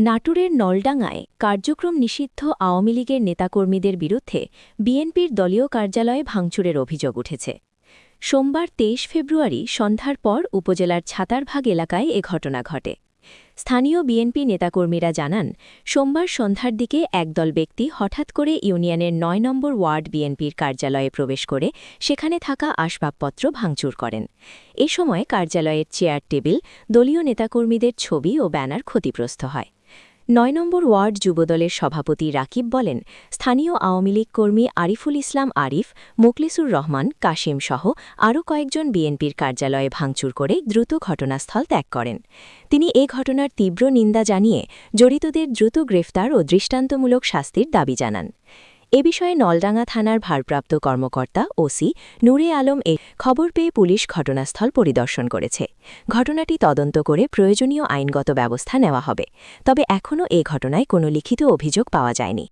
নাটোরের নলডাঙ্গায় কার্যক্রম নিষিদ্ধ আওয়ামী লীগের নেতাকর্মীদের বিরুদ্ধে বিএনপির দলীয় কার্যালয়ে ভাঙচুরের অভিযোগ উঠেছে। সোমবার ২৩ ফেব্রুয়ারি সন্ধ্যার পর উপজেলার ছাতারভাগ এলাকায় এ ঘটনা ঘটে। স্থানীয় বিএনপি নেতাকর্মীরা জানান, সোমবার সন্ধ্যার দিকে একদল ব্যক্তি হঠাৎ করে ইউনিয়নের ৯ নম্বর ওয়ার্ড বিএনপির কার্যালয়ে প্রবেশ করে সেখানে থাকা আসবাবপত্র ভাঙচুর করেন। এ সময় কার্যালয়ের চেয়ার টেবিল, দলীয় নেতাকর্মীদের ছবি ও ব্যানার ক্ষতিগ্রস্ত হয়। ৯ নম্বর ওয়ার্ড যুবদলের সভাপতি রাকিব বলেন, স্থানীয় আওয়ামী লীগ কর্মী আরিফুল ইসলাম আরিফ, মোকলেসুর রহমান, কাশিম সহ আরও কয়েকজন বিএনপির কার্যালয়ে ভাঙচুর করে দ্রুত ঘটনাস্থল ত্যাগ করেন। তিনি এ ঘটনার তীব্র নিন্দা জানিয়ে জড়িতদের দ্রুত গ্রেফতার ও দৃষ্টান্তমূলক শাস্তির দাবি জানান। এ বিষয়ে নলডাঙ্গা থানার ভারপ্রাপ্ত কর্মকর্তা ওসি নূরে আলম খবর পেয়ে পুলিশ ঘটনাস্থল পরিদর্শন করেছে। ঘটনাটি তদন্ত করে প্রয়োজনীয় আইনগত ব্যবস্থা নেওয়া হবে। তবে এখনও এ ঘটনায় কোনো লিখিত অভিযোগ পাওয়া যায়নি।